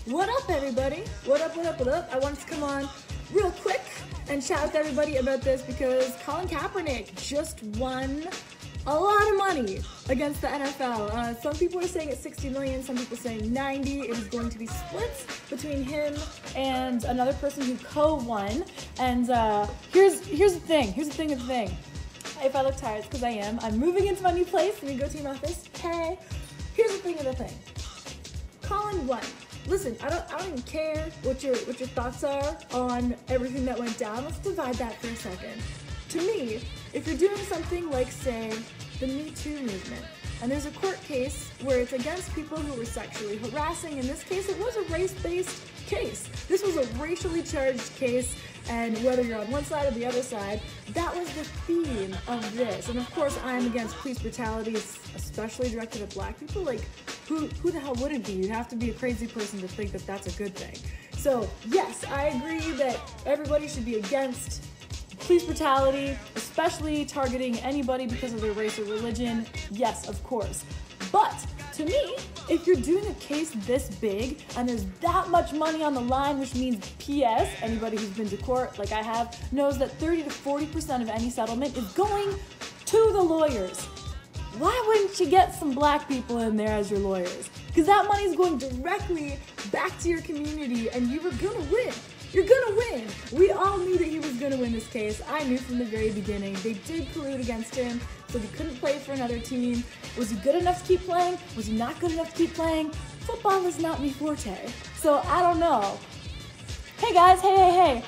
What up, everybody? What up, what up, what up? I wanted to come on real quick and chat with everybody about this because Colin Kaepernick just won a lot of money against the NFL. Some people are saying it's 60 million, some people are saying 90. It is going to be split between him and another person who co-won. And here's the thing. If I look tired, it's because I am. I'm moving into my new place. Let me go to your office. Hey. Here's the thing of the thing. Colin won. Listen, I don't even care what your thoughts are on everything that went down. Let's divide that for a second. To me, if you're doing something like, say, the Me Too movement, and there's a court case where it's against people who were sexually harassing, in this case, it was a race-based case. This was a racially charged case, and whether you're on one side or the other side, that was the theme of this. And of course, I'm against police brutality, especially directed at black people. Like, who the hell wouldn't be? You'd have to be a crazy person to think that that's a good thing. So, yes, I agree that everybody should be against police brutality, especially targeting anybody because of their race or religion. Yes, of course. But to me, if you're doing a case this big and there's that much money on the line, which means PS, anybody who's been to court like I have knows that 30 to 40% of any settlement is going to the lawyers. Why wouldn't you get some black people in there as your lawyers? Because that money is going directly back to your community and you were gonna win. You're gonna win. We all knew that he was gonna win this case. I knew from the very beginning. They did collude against him, so he couldn't play for another team. Was he good enough to keep playing? Was he not good enough to keep playing? Football is not me forte, so I don't know. Hey guys, hey.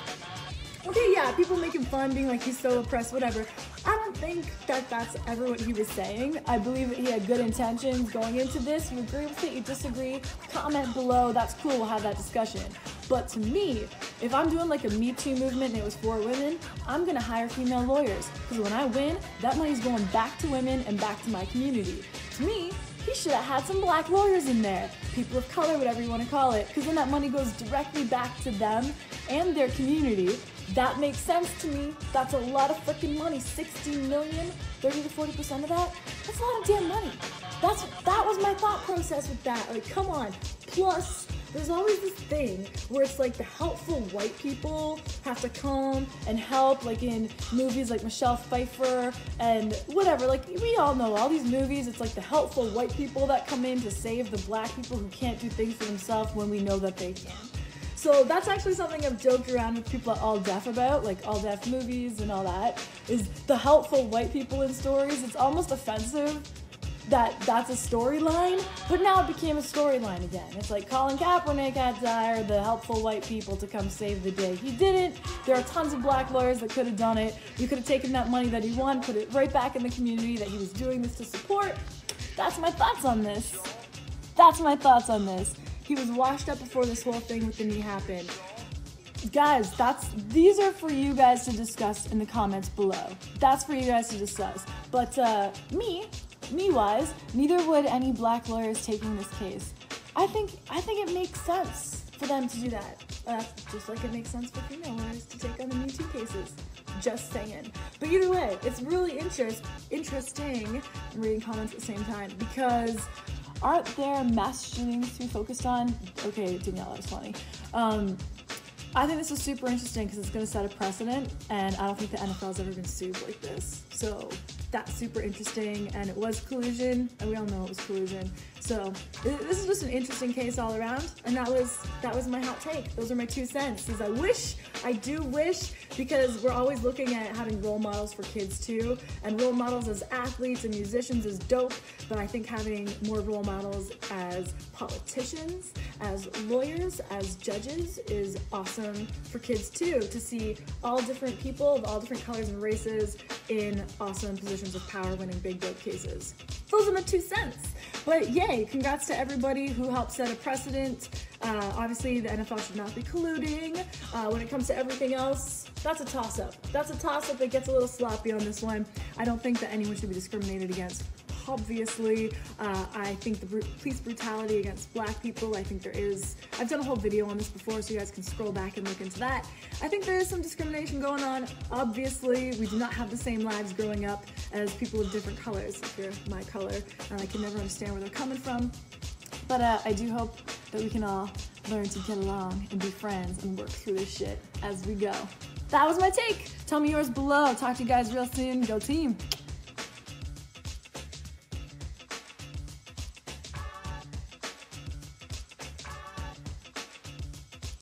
Okay, yeah, people making fun, being like he's so oppressed, whatever. I don't think that that's ever what he was saying. I believe that he had good intentions going into this. You agree with it, you disagree, comment below, that's cool, we'll have that discussion. But to me, if I'm doing like a Me Too movement and it was for women, I'm gonna hire female lawyers. Because when I win, that money's going back to women and back to my community. To me, he should have had some black lawyers in there. People of color, whatever you want to call it. Because then that money goes directly back to them and their community. That makes sense to me. That's a lot of freaking money. 60 million, 30 to 40% of that, that's a lot of damn money. That was my thought process with that. Like, come on. Plus, there's always this thing where it's like the helpful white people have to come and help, like in movies like Michelle Pfeiffer and whatever. Like, we all know all these movies, it's like the helpful white people that come in to save the black people who can't do things for themselves when we know that they can. So that's actually something I've joked around with people at All Deaf about, like All Deaf movies and all that, is the helpful white people in stories. It's almost offensive that that's a storyline, but now it became a storyline again. It's like Colin Kaepernick had to hire the helpful white people to come save the day. He didn't. There are tons of black lawyers that could have done it. You could have taken that money that he won, put it right back in the community that he was doing this to support. That's my thoughts on this. He was washed up before this whole thing with the knee happened. Guys, these are for you guys to discuss in the comments below. That's for you guys to discuss. But me-wise, neither would any black lawyers taking this case. I think it makes sense for them to do that. Just like it makes sense for female lawyers to take on the Me Too cases. Just saying. But either way, it's really interesting. I'm reading comments at the same time because aren't there mass shootings to be focused on? Okay, Danielle, that was funny. I think this is super interesting because it's going to set a precedent, and I don't think the NFL's ever been sued like this. So that's super interesting, and it was collusion, and we all know it was collusion. So this is just an interesting case all around, and that was my hot take. Those are my 2 cents. Is I do wish, because we're always looking at having role models for kids too, and role models as athletes and musicians is dope, but I think having more role models as politicians, as lawyers, as judges is awesome for kids too, to see all different people of all different colors and races in awesome positions of power winning big dope cases. Those are my 2 cents. But yay, congrats to everybody who helped set a precedent. Obviously, the NFL should not be colluding. When it comes to everything else, that's a toss-up. It gets a little sloppy on this one. I don't think that anyone should be discriminated against. Obviously, I think the police brutality against black people, I think there is. I've done a whole video on this before, so you guys can scroll back and look into that. I think there is some discrimination going on. Obviously, we do not have the same lives growing up as people of different colors. If you're my color, I can never understand where they're coming from. But I do hope that we can all learn to get along and be friends and work through this shit as we go. That was my take. Tell me yours below. Talk to you guys real soon. Go team.